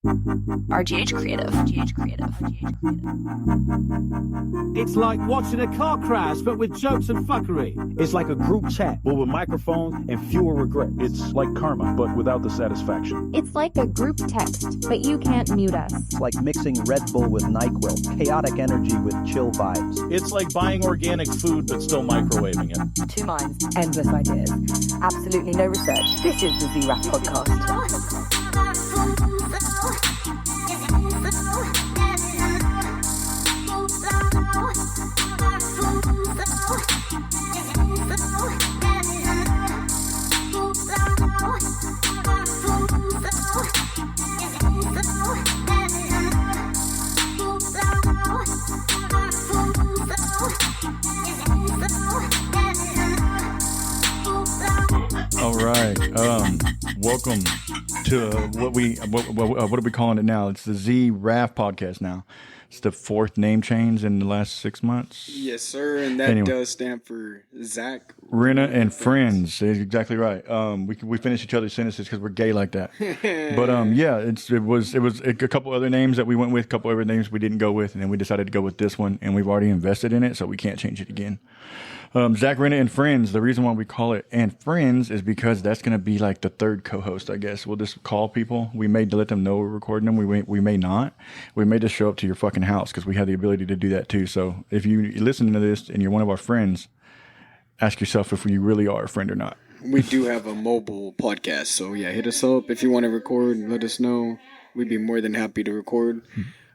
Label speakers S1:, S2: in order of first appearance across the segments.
S1: RGH Creative. RGH Creative. RGH Creative.
S2: It's like watching a car crash, but with jokes and fuckery.
S3: It's like a group chat, but with microphones and fewer regrets.
S4: It's like karma, but without the satisfaction.
S5: It's like a group text, but you can't mute us.
S6: It's like mixing Red Bull with NyQuil, chaotic energy with chill vibes.
S7: It's like buying organic food, but still microwaving it.
S8: Two minds, endless ideas, absolutely no research. This is the ZRaF podcast.
S9: All right. Welcome to what are we calling it now? It's the ZRaF podcast now. It's the fourth name change in the last 6 months.
S10: Yes, sir, and that does stand for Zak
S9: René and Friends. Exactly right. We finish each other's sentences because we're gay like that. But yeah, it was a couple other names that we went with, a couple other names we didn't go with, and then we decided to go with this one, and we've already invested in it, so we can't change it again. Zak René and Friends. The reason why we call it and Friends is because that's going to be like the third co-host, I guess. We'll just call people. We may let them know we're recording them. We may not. We may just show up to your fucking house because we have the ability to do that too. So if you listen to this and you're one of our friends, ask yourself if you really are a friend or not.
S10: We do have a mobile podcast, so yeah, hit us up if you want to record. Let us know. We'd be more than happy to record.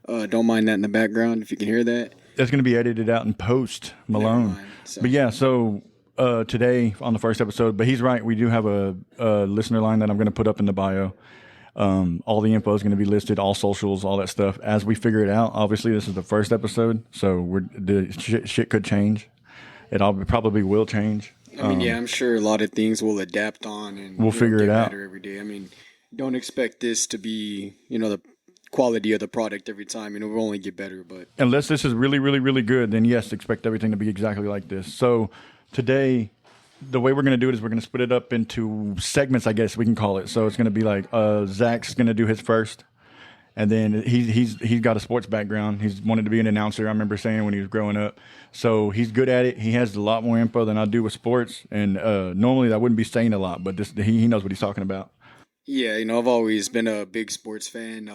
S10: Don't mind that in the background if you can hear that.
S9: That's going to be edited out in post, Malone. But yeah, so today on the first episode, but he's right, we do have a listener line that I'm going to put up in the bio. All the info is going to be listed, all socials, all that stuff. As we figure it out, obviously this is the first episode, so the shit could change. It probably will change.
S10: I mean, yeah, I'm sure a lot of things will adapt on, and
S9: we'll figure it out
S10: better every day. I mean, don't expect this to be, the quality of the product every time. We'll only get better. But
S9: unless this is really, really, really good, then yes, expect everything to be exactly like this. So today, the way we're going to do it is we're going to split it up into segments, I guess we can call it. So it's going to be like Zak's going to do his first. And then he's got a sports background. He's wanted to be an announcer, I remember saying when he was growing up. So he's good at it. He has a lot more info than I do with sports. And normally I wouldn't be saying a lot, but he knows what he's talking about.
S10: Yeah, I've always been a big sports fan.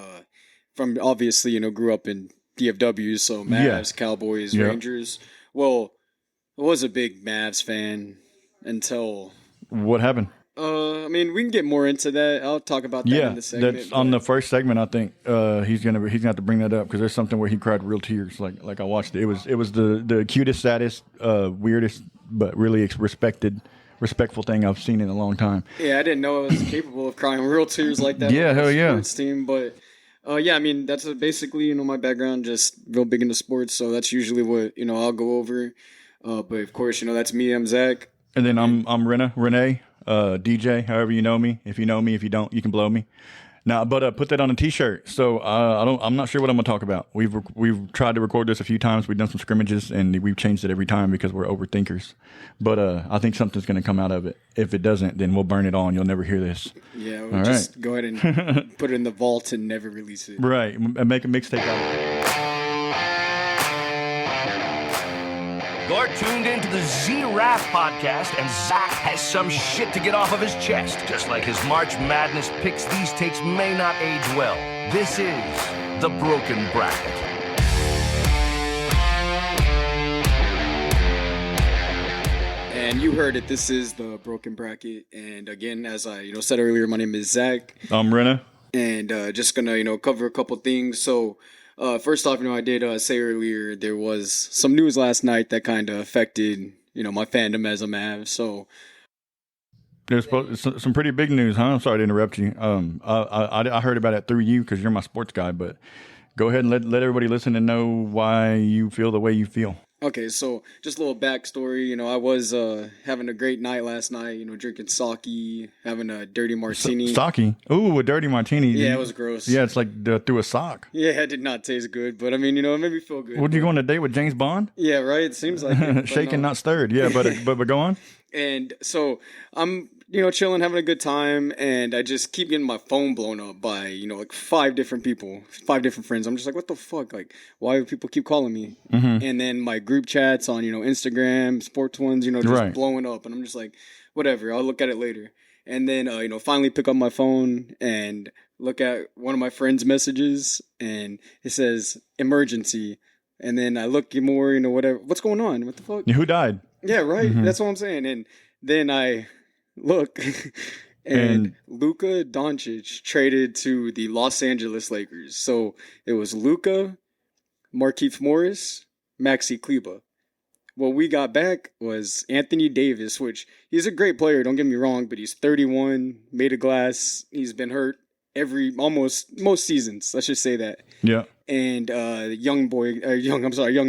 S10: From obviously, grew up in DFW, so Mavs, Cowboys, Rangers. Well, I was a big Mavs fan until...
S9: What happened?
S10: I mean, we can get more into that. I'll talk about that in the segment.
S9: That's on the first segment. I think he's gonna have to bring that up because there's something where he cried real tears. Like I watched it. It was the cutest, saddest, weirdest, but really respectful thing I've seen in a long time.
S10: Yeah, I didn't know I was capable of crying real tears like that.
S9: Yeah, hell yeah.
S10: Sports team, but yeah, I mean that's basically my background. Just real big into sports, so that's usually what I'll go over. But of course, that's me. I'm Zak,
S9: and then I'm René. DJ, however you know me. If you know me, if you don't, you can blow me. Now, but put that on a T-shirt. So I'm not sure what I'm gonna talk about. We've tried to record this a few times. We've done some scrimmages, and we've changed it every time because we're overthinkers. But I think something's gonna come out of it. If it doesn't, then we'll burn it all, and you'll never hear this.
S10: Yeah, we'll just go ahead and put it in the vault and never release it.
S9: Right, and make a mixtape out of it.
S11: You're tuned into the ZRaF podcast, and Zak has some shit to get off of his chest. Just like his March Madness picks, these takes may not age well. This is The Broken Bracket.
S10: And you heard it, this is The Broken Bracket. And again, as I said earlier, my name is Zak.
S9: I'm René.
S10: And just gonna cover a couple things. So first off, I did say earlier there was some news last night that kind of affected, my fandom as a Mavs. So
S9: there's some pretty big news, huh? I'm sorry to interrupt you. I heard about it through you because you're my sports guy. But go ahead and let everybody listen and know why you feel the way you feel.
S10: Okay, so just a little backstory. I was having a great night last night, drinking sake, having a dirty martini.
S9: Sake? Ooh, a dirty martini.
S10: Yeah, it was gross.
S9: Yeah, it's like through a sock.
S10: Yeah, it did not taste good, but I mean, it made me feel good.
S9: Would you go on a date with James Bond?
S10: Yeah, right? It seems like it.
S9: Shaken, not stirred. Yeah, but go on.
S10: And so I'm chilling, having a good time, and I just keep getting my phone blown up by, like 5 different people, 5 different friends. I'm just like, what the fuck? Like, why do people keep calling me?
S9: Mm-hmm.
S10: And then my group chats on, Instagram, sports ones, just blowing up. And I'm just like, whatever, I'll look at it later. And then, finally pick up my phone and look at one of my friends' messages, and it says emergency. And then I look more, whatever. What's going on? What the fuck?
S9: Who died?
S10: Yeah, right.
S9: Mm-hmm.
S10: That's what I'm saying. And then I look, and Luka Doncic traded to the Los Angeles Lakers. So it was Luka, Markieff Morris, Maxi Kleber. What we got back was Anthony Davis, which he's a great player, don't get me wrong, but he's 31, made of glass. He's been hurt most seasons. Let's just say that.
S9: Yeah.
S10: And young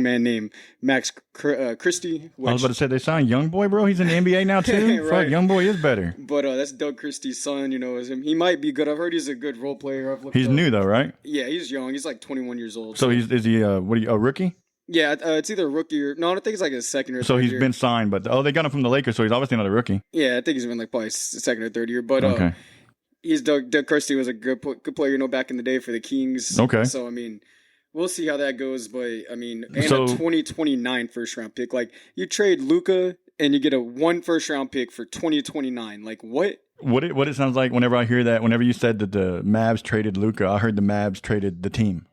S10: man named Max Christie.
S9: I was about to say they signed Young Boy, bro. He's in the NBA now too.
S10: Right.
S9: Fuck, Young Boy is better.
S10: But that's Doug Christie's son. Is him. He might be good. I've heard he's a good role player.
S9: He's new though, right?
S10: Yeah, he's young. He's like 21 years old.
S9: So is he a rookie?
S10: Yeah, it's either a rookie or no. I think it's like a second or.
S9: So
S10: third
S9: he's
S10: year.
S9: Been signed, but they got him from the Lakers, so he's obviously not a rookie.
S10: Yeah, I think he's been like probably second or third year. But
S9: okay.
S10: He's Doug Christie was a good player, back in the day for the Kings.
S9: Okay.
S10: So I mean, we'll see how that goes. But I mean, and a 2029 first round pick. Like you trade Luka and you get a 1 first round pick for 2029. Like what?
S9: What it sounds like whenever I hear that. Whenever you said that the Mavs traded Luka, I heard the Mavs traded the team.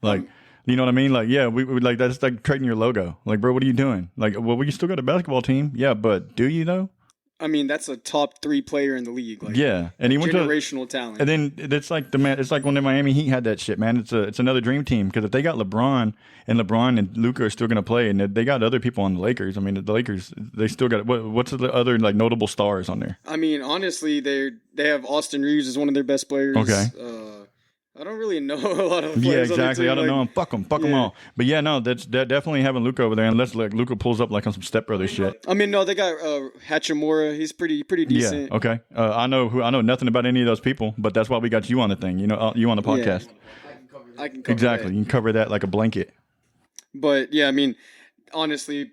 S9: Like. You know what I mean? Like, yeah, we like that's like trading your logo. Like, bro, what are you doing? Like, well, we still got a basketball team. Yeah, but do you though?
S10: I mean, that's a top 3 player in the league. Like,
S9: yeah, and he went to
S10: generational talent.
S9: And then it's like it's like when the Miami Heat had that shit, man. It's another dream team because if they got LeBron and Luka are still going to play, and they got other people on the Lakers. I mean, the Lakers they still got what's the other like notable stars on there?
S10: I mean, honestly, they have Austin Reeves as one of their best players.
S9: Okay.
S10: I don't really know a lot of players.
S9: Yeah, exactly.
S10: On the team.
S9: I don't know them. Fuck them all. But yeah, no, that's definitely having Luka over there. Unless like Luka pulls up like on some Step Brothers shit.
S10: I mean, no, they got Hachimura. He's pretty decent.
S9: Yeah. Okay. I know nothing about any of those people, but that's why we got you on the thing. You on the podcast.
S10: Yeah. I can cover
S9: exactly.
S10: that.
S9: You can cover that like a blanket.
S10: But yeah, I mean, honestly,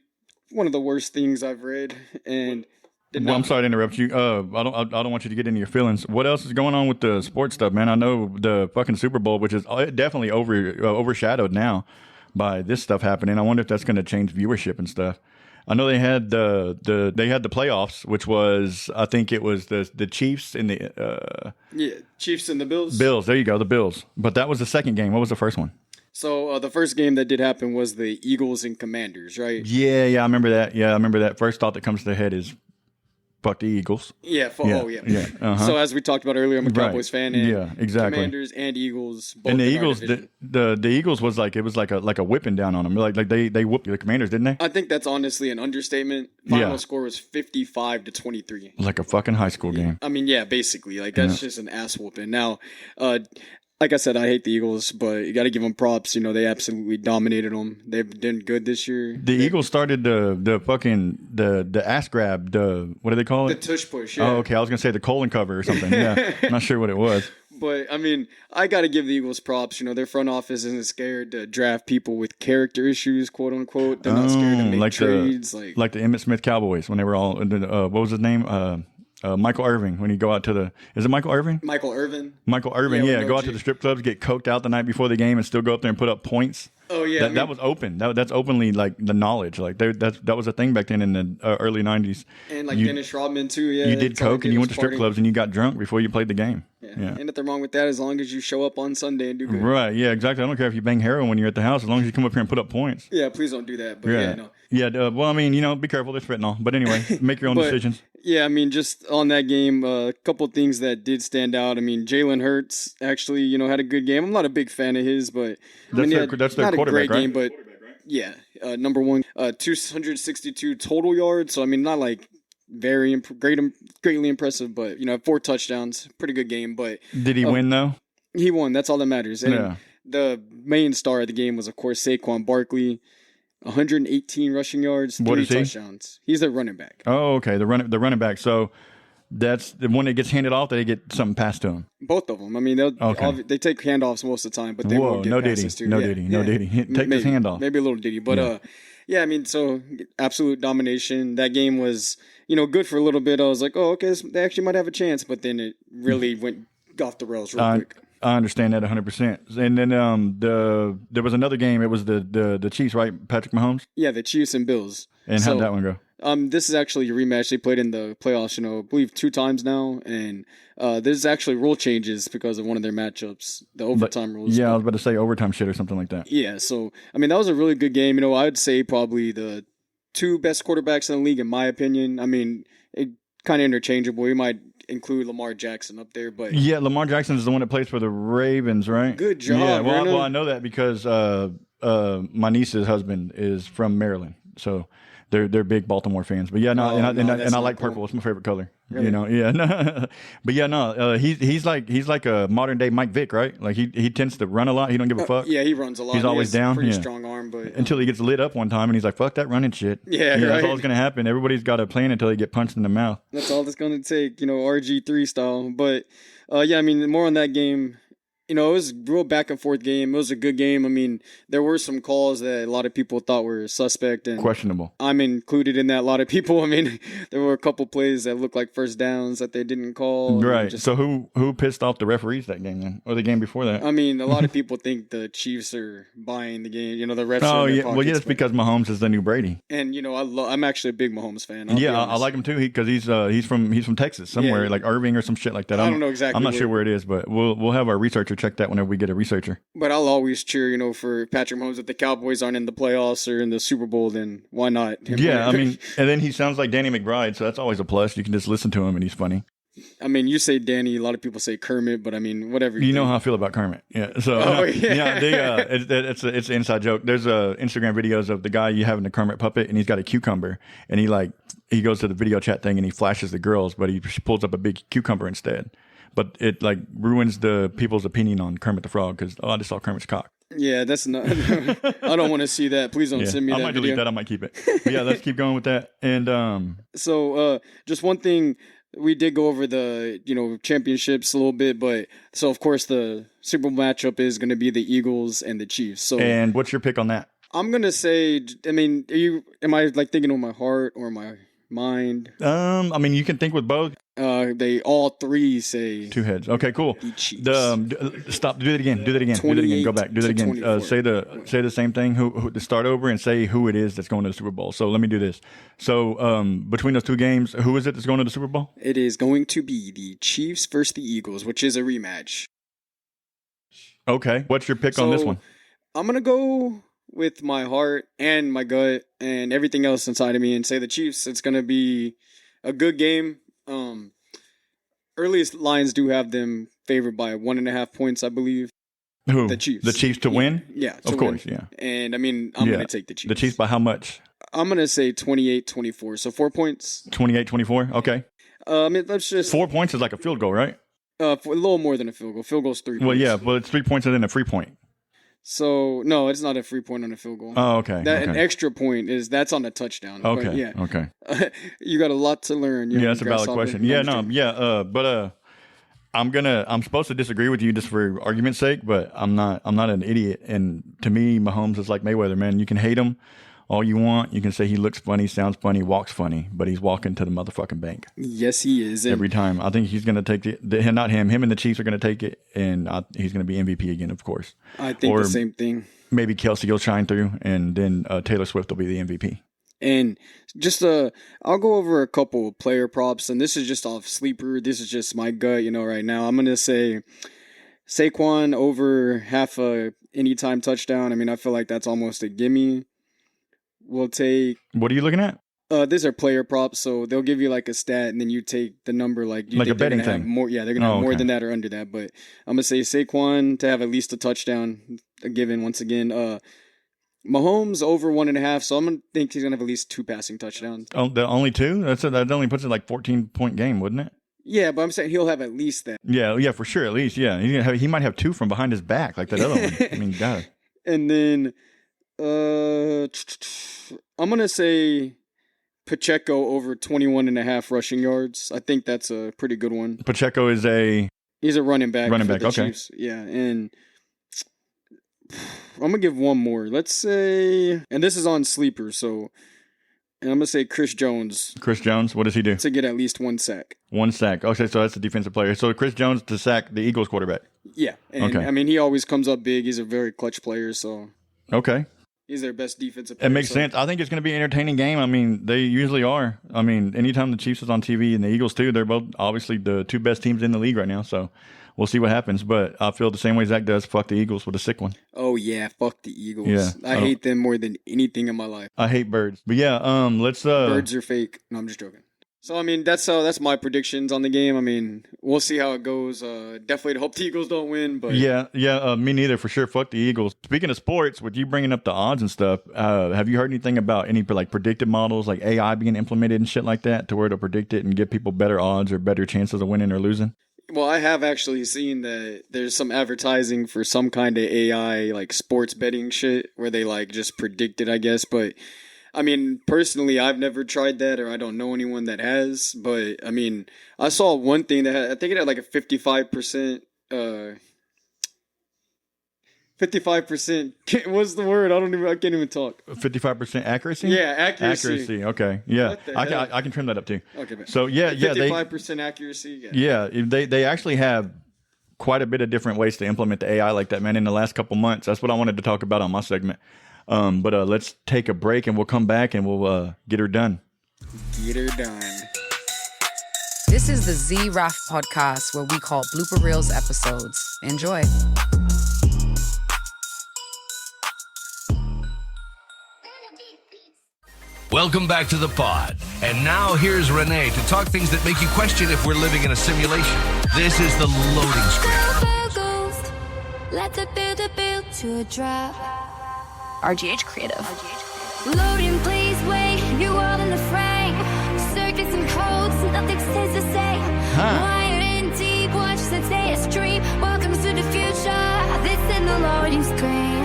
S10: one of the worst things I've read, and.
S9: Well, I'm sorry to interrupt you. I don't want you to get into your feelings. What else is going on with the sports stuff, man? I know the fucking Super Bowl, which is definitely overshadowed now by this stuff happening. I wonder if that's going to change viewership and stuff. I know they had the playoffs, which was I think it was the Chiefs and the
S10: Chiefs and the Bills.
S9: Bills, there you go, the Bills. But that was the second game. What was the first one?
S10: So the first game that did happen was the Eagles and Commanders, right?
S9: Yeah, I remember that. Yeah, I remember that. First thought that comes to the head is. Fuck the Eagles.
S10: Yeah.
S9: Oh, yeah. Uh-huh.
S10: So as we talked about earlier, I'm a Cowboys fan. And
S9: yeah, exactly.
S10: Commanders and Eagles. Both
S9: and the Eagles, the Eagles was like it was like a whipping down on them. Like they whooped the Commanders, didn't they?
S10: I think that's honestly an understatement. Final score was 55-23.
S9: Like a fucking high school game.
S10: I mean, yeah, basically, like that's just an ass whooping. Now, like I said, I hate the Eagles, but you got to give them props. They absolutely dominated them. They've done good this year.
S9: The Eagles started the fucking the ass grab. What do they call it?
S10: The tush push. Yeah.
S9: Oh, okay. I was gonna say the colon cover or something. Yeah, not sure what it was.
S10: But I mean, I got to give the Eagles props. Their front office isn't scared to draft people with character issues, quote unquote. They're not scared to make trades, like the
S9: Emmitt Smith Cowboys when they were all. What was his name? Michael Irving, when you go out to the... Is it Michael Irving?
S10: Michael Irvin.
S9: Michael Irvin, yeah. Go out to the strip clubs, get coked out the night before the game, and still go up there and put up points.
S10: Oh, yeah.
S9: That was open. That's openly, like, the knowledge. Like, that was a thing back then in the early 90s.
S10: And, like, Dennis Rodman, too, yeah.
S9: You did coke and you went to strip clubs and you got drunk before you played the game.
S10: Yeah. Ain't nothing wrong with that as long as you show up on Sunday and do good.
S9: Right, yeah, exactly. I don't care if you bang heroin when you're at the house, as long as you come up here and put up points.
S10: Yeah, please don't do that. But no.
S9: Yeah, well, I mean, be careful. There's fentanyl. But anyway, make your own decisions.
S10: Yeah, I mean, just on that game, a couple things that did stand out. I mean, Jalen Hurts actually, had a good game. I'm not a big fan of his, but
S9: that's their
S10: not
S9: quarterback,
S10: a great
S9: right?
S10: game, but yeah, number one, 262 total yards. So I mean, not like very greatly impressive, but 4 touchdowns, pretty good game. But
S9: did he win though?
S10: He won. That's all that matters. And the main star of the game was, of course, Saquon Barkley. 118 rushing yards, 3 touchdowns. He's a running back.
S9: Oh, okay. The running back. So that's the one that gets handed off. They get something passed to him.
S10: Both of them. I mean, they take handoffs most of the time, but they won't get
S9: no
S10: passes
S9: ditty. No ditty. Take this handoff.
S10: Maybe a little ditty, but Yeah, I mean, so absolute domination. That game was, good for a little bit. I was like, oh, okay, they actually might have a chance, but then it really went off the rails real quick.
S9: I understand that 100%. And then there was another game. It was the Chiefs, right? Patrick Mahomes.
S10: Yeah, the Chiefs and Bills.
S9: And how'd that one go?
S10: This is actually a rematch. They played in the playoffs, I believe 2 times now, and there's actually rule changes because of one of their matchups, the overtime rules.
S9: Yeah, I was about to say overtime shit or something like that.
S10: Yeah, so I mean that was a really good game. I'd say probably the 2 best quarterbacks in the league, in my opinion. I mean, it kind of interchangeable. You might include Lamar Jackson up there, but
S9: yeah, Lamar Jackson is the one that plays for the Ravens, right?
S10: Good job.
S9: Yeah, well, I know that because my niece's husband is from Maryland, so they're big Baltimore fans. But yeah, and I like purple. It's my favorite color.
S10: Really?
S9: Yeah, no. But yeah, no. He's like a modern day Mike Vick, right? Like he tends to run a lot. He don't give a fuck.
S10: Yeah, he runs a lot.
S9: He's always down.
S10: Pretty strong arm, but
S9: until he gets lit up one time and he's like, "Fuck that running shit."
S10: Yeah, right.
S9: That's all that's gonna happen. Everybody's got a plan until they get punched in the mouth.
S10: That's all it's gonna take, RG3 style. But yeah, I mean, more on that game. It was a real back and forth game. It was a good game. I mean, there were some calls that a lot of people thought were suspect and
S9: questionable.
S10: I'm included in that. A lot of people. I mean, there were a couple plays that looked like first downs that they didn't call.
S9: Right. So who pissed off the referees that game then, or the game before that?
S10: I mean, a lot of people think the Chiefs are buying the game. The refs.
S9: Oh
S10: are in
S9: yeah.
S10: their pockets,
S9: Well, yeah, it's because Mahomes is the new Brady.
S10: And I'm actually a big Mahomes fan.
S9: I like him too. Because he's from Texas somewhere, like Irving or some shit like that.
S10: I don't know exactly.
S9: I'm not sure where it is, but we'll have our researcher check that whenever we get a researcher.
S10: But I'll always cheer, for Patrick Mahomes. If the Cowboys aren't in the playoffs or in the Super Bowl, then why not?
S9: Yeah, I mean, and then he sounds like Danny McBride, so that's always a plus. You can just listen to him, and he's funny.
S10: I mean, you say Danny, a lot of people say Kermit, but I mean, whatever.
S9: You know how I feel about Kermit. Yeah. So, it's an inside joke. There's Instagram videos of the guy you having the Kermit puppet, and he's got a cucumber, and he goes to the video chat thing, and he flashes the girls, but he pulls up a big cucumber instead. But it ruins the people's opinion on Kermit the Frog because I just saw Kermit's cock.
S10: Yeah, that's not. I don't want to see that. Please don't send me that.
S9: I might delete that. I might keep it. But yeah, let's keep going with that. And
S10: so just one thing, we did go over the championships a little bit, but so of course the Super Bowl matchup is going to be the Eagles and the Chiefs. So
S9: and what's your pick on that?
S10: I'm gonna say. I mean, am I thinking with my heart or my mind?
S9: I mean, you can think with both.
S10: They all 3 say
S9: 2 heads. Okay, cool. Stop. Do that again. Do that again. Go back. Do that again. Say the same thing. Who to start over and say who it is that's going to the Super Bowl. So let me do this. So between those 2 games, who is it that's going to the Super Bowl?
S10: It is going to be the Chiefs versus the Eagles, which is a rematch.
S9: Okay. What's your pick on this one?
S10: I'm gonna go with my heart and my gut and everything else inside of me and say the Chiefs. It's gonna be a good game. Earliest lines do have them favored by 1.5 points, I believe.
S9: Who?
S10: The Chiefs.
S9: The Chiefs to win?
S10: Yeah,
S9: of course, yeah.
S10: And I mean, I'm going to take the Chiefs.
S9: The Chiefs by how much?
S10: I'm going to say 28-24, so 4 points.
S9: 28-24, okay.
S10: I mean, let's just
S9: 4 points is like a field goal, right?
S10: A little more than a field goal. Field goal's 3 points.
S9: Well, yeah, but it's 3 points and then a free point.
S10: So no, it's not a free point on a field goal.
S9: Oh, okay.
S10: An extra point that's on a touchdown.
S9: Okay.
S10: But yeah.
S9: Okay.
S10: You got a lot to learn.
S9: Yeah, that's a valid question. Yeah, but I'm supposed to disagree with you just for argument's sake, but I'm not an idiot. And to me, Mahomes is like Mayweather, man. You can hate him all you want. You can say he looks funny, sounds funny, walks funny, but he's walking to the motherfucking bank.
S10: Yes, he is.
S9: Every time. I think he's going to take not him and the Chiefs are going to take it, and he's going to be MVP again, of course.
S10: I think the same thing.
S9: Maybe Kelsey will shine through, and then Taylor Swift will be the MVP.
S10: And just I'll go over a couple of player props, and this is just off sleeper. This is just my gut, right now. I'm going to say Saquon over half a anytime touchdown. I mean, I feel like that's almost a gimme. We'll take.
S9: What are you looking at?
S10: These are player props, so they'll give you like a stat, and then you take the number like
S9: a betting thing.
S10: More, yeah, they're gonna have more than that or under that. But I'm gonna say Saquon to have at least a touchdown, a given once again. Mahomes over 1.5, so I'm gonna think he's gonna have at least 2 passing touchdowns.
S9: Oh, the only 2? That only puts it like 14-point game, wouldn't it?
S10: Yeah, but I'm saying he'll have at least that.
S9: Yeah, for sure, at least. Yeah, he might have 2 from behind his back, like that other one. I mean, God.
S10: And then. I'm going to say Pacheco over 21.5 rushing yards. I think that's a pretty good one.
S9: Pacheco is
S10: he's a running back.
S9: Running back, okay.
S10: Chiefs. Yeah, and I'm going to give one more. Let's say, and this is on sleeper, so, and I'm going to say Chris Jones.
S9: Chris Jones, what does he do?
S10: To get at least 1 sack.
S9: 1 sack. Okay, so that's the defensive player. So Chris Jones to sack the Eagles quarterback.
S10: Yeah. And,
S9: okay.
S10: I mean, he always comes up big. He's a very clutch player, so.
S9: Okay.
S10: He's their best defensive player.
S9: It makes sense. I think it's going to be an entertaining game. I mean, they usually are. I mean, anytime the Chiefs is on TV and the Eagles too, they're both obviously the 2 best teams in the league right now. So we'll see what happens. But I feel the same way Zach does. Fuck the Eagles with a sick one.
S10: Oh, yeah. Fuck the Eagles.
S9: Yeah.
S10: I hate them more than anything in my life.
S9: I hate birds. But yeah, let's...
S10: Birds are fake. No, I'm just joking. So, I mean, that's my predictions on the game. I mean, we'll see how it goes. Definitely hope the Eagles don't win, but...
S9: Yeah, me neither, for sure. Fuck the Eagles. Speaking of sports, with you bringing up the odds and stuff, have you heard anything about any, like, predictive models, like AI being implemented and shit like that, to where it'll predict it and give people better odds or better chances of winning or losing?
S10: Well, I have actually seen that there's some advertising for some kind of AI, like, sports betting shit, where they, like, just predict it, I guess, but... I mean, personally, I've never tried that, or I don't know anyone that has. But I mean, I saw one thing that I think it had like a 55%. 55%. What's the word? I can't even talk.
S9: 55% accuracy.
S10: Yeah, accuracy.
S9: Okay, yeah, I can trim that up too.
S10: Okay, man.
S9: So yeah,
S10: 55% accuracy.
S9: Yeah, they actually have quite a bit of different ways to implement the AI like that, man. In the last couple months, that's what I wanted to talk about on my segment. But let's take a break and we'll come back and we'll get her done.
S10: Get her done.
S12: This is the ZRaF podcast where we call blooper reels episodes. Enjoy.
S11: Welcome back to the pod. And now here's René to talk things that make you question if we're living in a simulation. This is the loading screen.
S1: Let the builder build to a drop.
S5: RGH Creative.
S1: Loading, please wait. You all in the frame. Circuits and codes, nothing stays the same. Wired in deep, watch the day stream. Welcome to the future. This is the loading screen.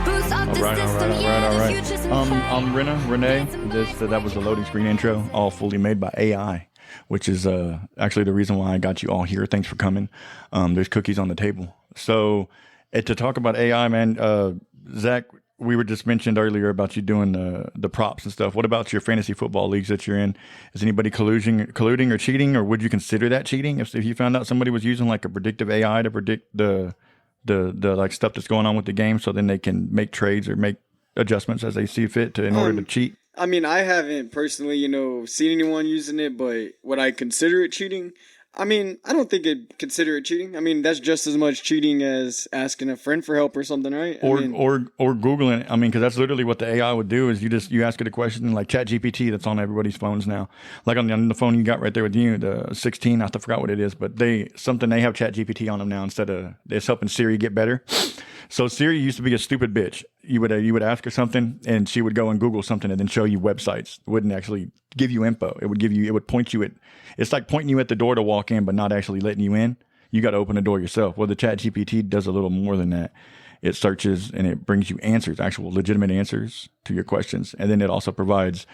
S1: Boost up the system, the future's in
S9: I'm René. That was the loading screen intro, all fully made by AI, which is actually the reason why I got you all here. Thanks for coming. There's cookies on the table. So to talk about AI, man, Zach, we were just mentioned earlier about you doing the props and stuff. What about your fantasy football leagues that you're in? Is anybody colluding or cheating, or would you consider that cheating if you found out somebody was using like a predictive AI to predict the like stuff that's going on with the game, so then they can make trades or make adjustments as they see fit in order to cheat?
S10: I mean, I haven't personally, seen anyone using it, but would I consider it cheating? I mean, I don't think I'd consider it cheating. I mean, that's just as much cheating as asking a friend for help or something, right?
S9: Or Googling it. I mean, because that's literally what the AI would do is you ask it a question like ChatGPT that's on everybody's phones now. Like on the phone you got right there with you, the 16, I forgot what it is, but they have ChatGPT on them now instead of it's helping Siri get better. So Siri used to be a stupid bitch. You would ask her something and she would go and Google something and then show you websites. It wouldn't actually give you info. It would point you it's like pointing you at the door to walk in, but not actually letting you in. You got to open the door yourself. Well, the ChatGPT does a little more than that. It searches and it brings you answers, actual legitimate answers to your questions. And then it also provides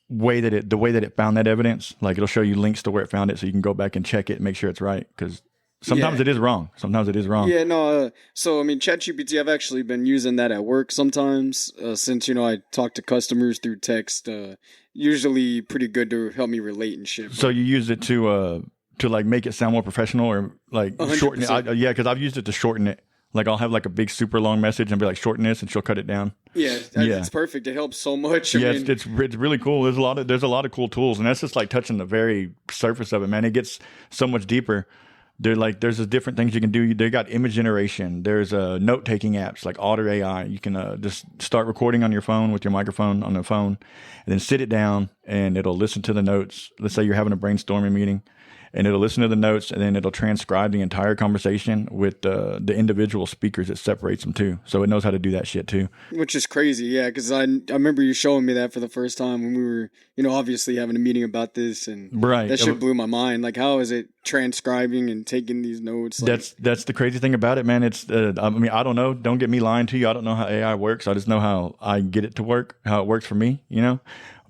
S9: the way that it found that evidence. Like it'll show you links to where it found it so you can go back and check it and make sure it's right. Because sometimes it is wrong.
S10: Yeah, no. So, I mean, ChatGPT, I've actually been using that at work sometimes since, I talk to customers through text. Usually pretty good to help me relate and shit.
S9: So you use it to like make it sound more professional or like 100%. Shorten it? Yeah, because I've used it to shorten it. Like I'll have like a big super long message and be like, shorten this, and she'll cut it down.
S10: Yeah, it's perfect. It helps so much.
S9: It's really cool. There's a lot of cool tools, and that's just like touching the very surface of it, man. It gets so much deeper. There's different things you can do. They got image generation. There's note taking apps like Otter AI. You can just start recording on your phone with your microphone on the phone, and then sit it down, and it'll listen to the notes. Let's say you're having a brainstorming meeting, and it'll listen to the notes, and then it'll transcribe the entire conversation with the individual speakers. It separates them too, so it knows how to do that shit too.
S10: Which is crazy, yeah. Because I remember you showing me that for the first time when we were, obviously having a meeting about this, and that shit blew my mind. Like, how is it transcribing and taking these notes? Like,
S9: that's the crazy thing about it, man. It's I mean, I don't know. Don't get me lying to you. I don't know how AI works. I just know how I get it to work, how it works for me,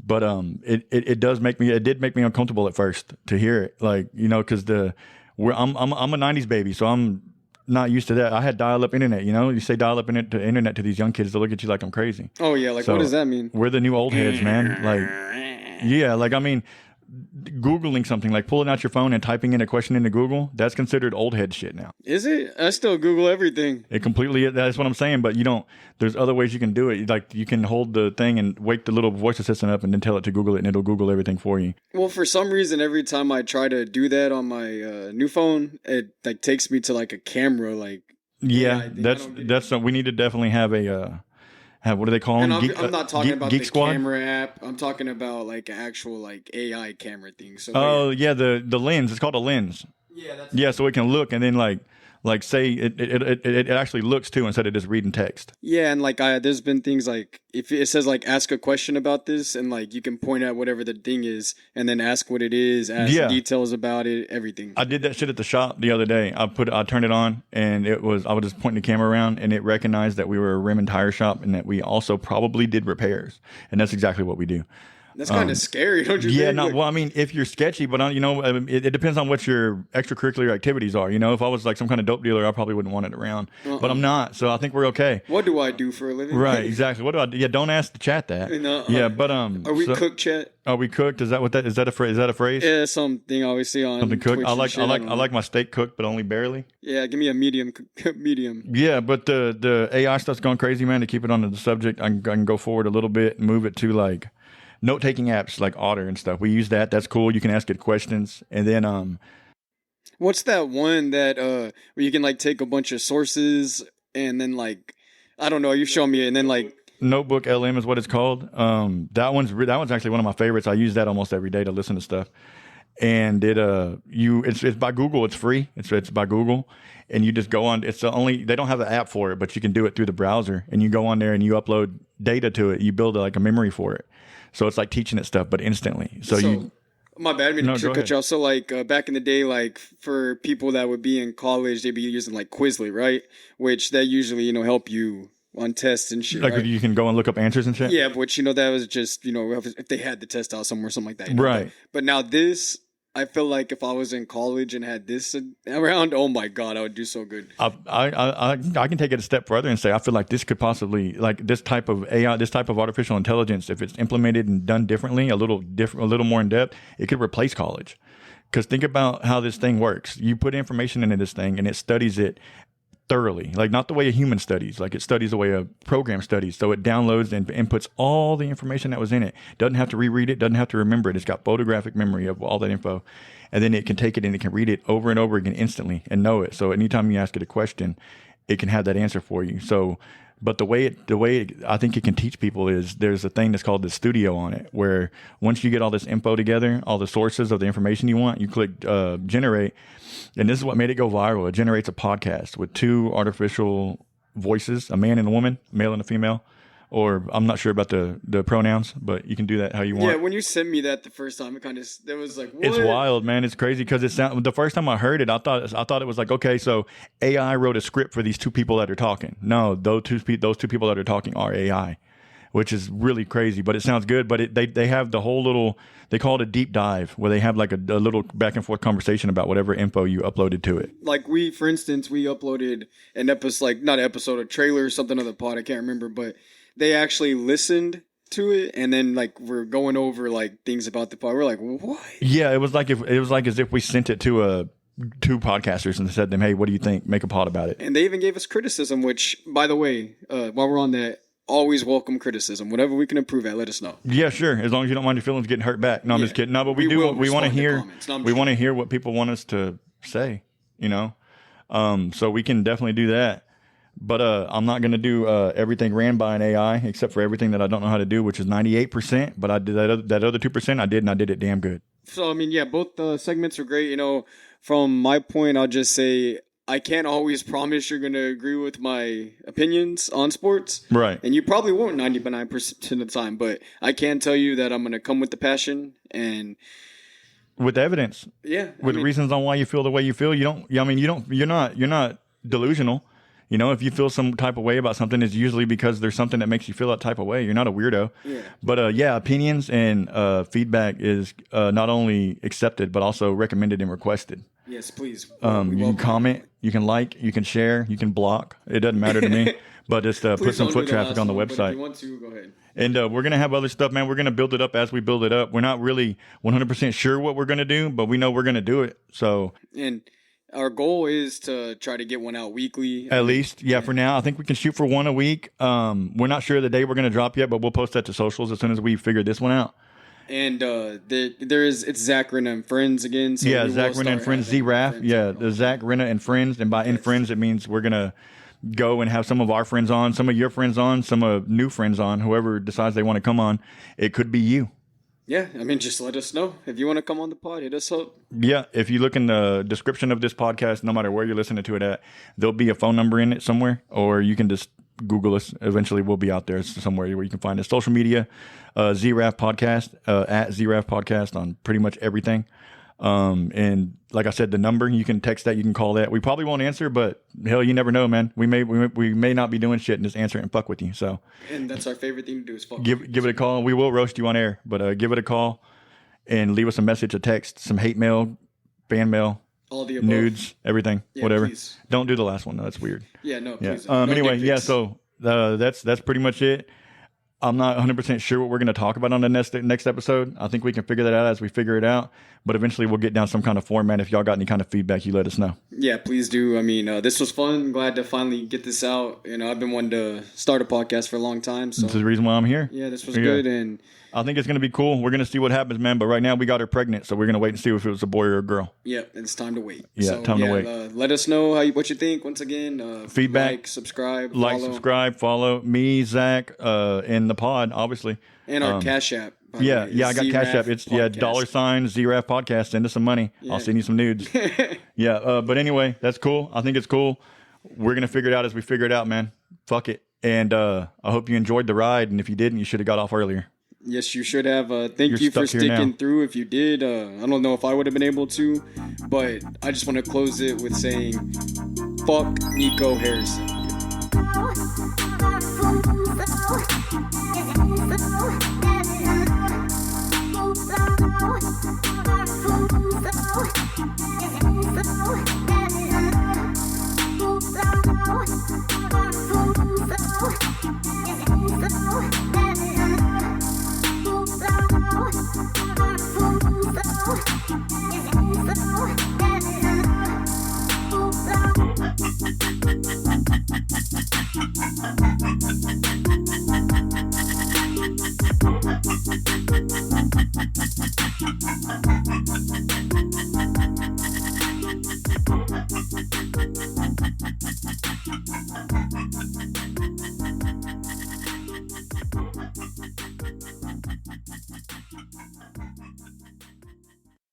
S9: But it did make me uncomfortable at first to hear it, like because I'm a '90s baby, so I'm not used to that. I had dial-up internet. You know, you say dial-up internet to these young kids, they look at you like I'm crazy.
S10: Oh yeah, like so, what does that mean?
S9: We're the new old heads, man. Like, yeah, like I mean, Googling something, like pulling out your phone and typing in a question into Google, that's considered old head shit now.
S10: Is it? I still Google everything.
S9: It completely, that's what I'm saying, but you don't, there's other ways you can do it. Like you can hold the thing and wake the little voice assistant up and then tell it to Google it and it'll Google everything for you.
S10: Well, for some reason, every time I try to do that on my new phone, it like takes me to like a camera, like.
S9: Yeah, that's we need to definitely have a, what do they call them?
S10: I'm not talking about
S9: Geek
S10: the
S9: Squad?
S10: camera app. I'm talking about like an actual like AI camera thing. So
S9: yeah, the lens. It's called a lens. Yeah, so it can look and then like say it actually looks too instead of just reading text.
S10: Yeah, and like there's been things like if it says like ask a question about this and like you can point at whatever the thing is and then ask what it is, ask details about it, everything.
S9: I did that shit at the shop the other day. I turned it on and I was just pointing the camera around and it recognized that we were a rim and tire shop and that we also probably did repairs, and that's exactly what we do.
S10: That's kind of scary, don't you think?
S9: Yeah, no, well, I mean, if you're sketchy, but, you know, it depends on what your extracurricular activities are. You know, if I was like some kind of dope dealer, I probably wouldn't want it around. But I'm not, so I think we're okay.
S10: What do I do for a living?
S9: Right, exactly. What do I do? Yeah, don't ask the chat that. Yeah, but...
S10: Are we cooked, chat?
S9: Are we cooked? Is that a phrase?
S10: Yeah, something obviously on
S9: something cooked.
S10: Twitch
S9: I like my steak cooked, but only barely.
S10: Yeah, give me a medium.
S9: Yeah, but the AI stuff's gone crazy, man. To keep it on the subject, I can go forward a little bit and move it to like... note-taking apps like Otter and stuff. We use that. That's cool. You can ask it questions. And then
S10: what's that one that where you can like take a bunch of sources and then like I don't know, you show me and then like
S9: Notebook LM is what it's called. That one's actually one of my favorites. I use that almost every day to listen to stuff. And it's by Google. It's free. It's by Google. And you just go on. They don't have an app for it, but you can do it through the browser. And you go on there and you upload data to it. You build like a memory for it. So it's like teaching it stuff, but instantly. So
S10: my bad, I mean to cut you off. So like back in the day, like for people that would be in college, they'd be using like Quizlet, right? Which that usually, you know, help you on tests and shit.
S9: Like
S10: right?
S9: You can go and look up answers and shit?
S10: Yeah, but you know, that was just, you know, if they had the test out somewhere or something like that. You know?
S9: Right.
S10: But now this... I feel like if I was in college and had this around, oh my God, I would do so good.
S9: I can take it a step further and say I feel like this could possibly, like this type of AI, this type of artificial intelligence, if it's implemented and done differently, a little more in depth, it could replace college. Because think about how this thing works. You put information into this thing and it studies it thoroughly, like not the way a human studies, like it studies the way a program studies. So it downloads and inputs all the information that was in it. Doesn't have to reread it, doesn't have to remember it. It's got photographic memory of all that info. And then it can take it and it can read it over and over again instantly and know it. So anytime you ask it a question, it can have that answer for you. So, but the way I think it can teach people is there's a thing that's called the studio on it, where once you get all this info together, all the sources of the information you want, you click generate. And this is what made it go viral. It generates a podcast with two artificial voices, a man and a woman, male and a female. Or I'm not sure about the pronouns, but you can do that how you want.
S10: Yeah, when you sent me that the first time, it kind of there was like, what?
S9: It's wild, man. It's crazy because the first time I heard it, I thought it was like, okay, so AI wrote a script for these two people that are talking. No, those two people that are talking are AI, which is really crazy. But it sounds good. But they have the whole little, they call it a deep dive, where they have like a little back and forth conversation about whatever info you uploaded to it.
S10: Like for instance, we uploaded an episode, like not an episode, a trailer or something of the pod. I can't remember, but they actually listened to it, and then like we're going over like things about the pod. We're like, what? Yeah,
S9: it was like as if we sent it to two podcasters and said to them, hey, what do you think? Make a pod about it.
S10: And they even gave us criticism, which, by the way, while we're on that, always welcome criticism. Whatever we can improve at, let us know.
S9: Yeah, sure. As long as you don't mind your feelings getting hurt back. No, I'm just kidding. No, but we want to hear. We want to hear what people want us to say. You know, so we can definitely do that. But I'm not going to do everything ran by an AI, except for everything that I don't know how to do, which is 98%. But I did that other 2%. I did, and I did it damn good.
S10: So I mean, yeah, both segments are great. You know, from my point, I'll just say I can't always promise you're going to agree with my opinions on sports.
S9: Right.
S10: And you probably won't 99% of the time, but I can tell you that I'm going to come with the passion and
S9: with evidence.
S10: Yeah.
S9: With reasons on why you feel the way you feel. You're not delusional. You know, if you feel some type of way about something, it's usually because there's something that makes you feel that type of way. You're not a weirdo.
S10: Yeah.
S9: But opinions and feedback is not only accepted, but also recommended and requested.
S10: Yes, please.
S9: You can comment, you can like, you can share, you can block. It doesn't matter to me. But just put some foot traffic on the website.
S10: But if you want to, go ahead.
S9: And we're going to have other stuff, man. We're going to build it up as we build it up. We're not really 100% sure what we're going to do, but we know we're going to do it. So,
S10: and our goal is to try to get one out weekly.
S9: At least, yeah, for now. I think we can shoot for one a week. We're not sure the day we're going to drop yet, but we'll post that to socials as soon as we figure this one out.
S10: And it's Zak René and Friends again. So
S9: yeah, Zak René and Friends, ZRaF. Yeah, the Zak René and Friends. And by in friends, it means we're going to go and have some of our friends on, some of your friends on, some of new friends on, whoever decides they want to come on. It could be you.
S10: Yeah, I mean, just let us know. If you want to come on the pod, hit us up.
S9: Yeah, if you look in the description of this podcast, no matter where you're listening to it at, there'll be a phone number in it somewhere, or you can just Google us. Eventually, we'll be out there somewhere where you can find us. Social media, ZRaF Podcast, at ZRaF Podcast on pretty much everything. And like I said, the number, you can text that, you can call that. We probably won't answer, but hell, you never know, man. We may not be doing shit and just answer it and fuck with you. So,
S10: and that's our favorite thing to do is fuck.
S9: Give it a call. We will roast you on air, but give it a call and leave us a message, a text, some hate mail, fan mail,
S10: all the above.
S9: Nudes, everything, whatever.
S10: Please.
S9: Don't do the last one. No, that's weird.
S10: Yeah, no, please.
S9: Yeah.
S10: No
S9: anyway, yeah. So that's pretty much it. I'm not 100% sure what we're going to talk about on the next episode. I think we can figure that out as we figure it out. But eventually we'll get down some kind of format. If y'all got any kind of feedback, you let us know.
S10: Yeah, please do. I mean, this was fun. I'm glad to finally get this out. You know, I've been wanting to start a podcast for a long time. So
S9: this is the reason why I'm here.
S10: Yeah, this was good. And
S9: I think it's going to be cool. We're going to see what happens, man. But right now we got her pregnant. So we're going to wait and see if it was a boy or a girl.
S10: Yeah, it's time to wait.
S9: Yeah, time to wait.
S10: Let us know what you think. Once again,
S9: feedback,
S10: like, subscribe,
S9: follow me, Zach, in the pod, obviously.
S10: And our Cash App.
S9: Yeah, I got Cash App. It's $$ ZRaF Podcast. Send us some money. Yeah. I'll send you some nudes. But anyway, that's cool. I think it's cool. We're gonna figure it out as we figure it out, man. Fuck it. And I hope you enjoyed the ride. And if you didn't, you should have got off earlier.
S10: Yes, you should have. Thank you for sticking through. If you did, I don't know if I would have been able to, but I just want to close it with saying, fuck Nico Harrison.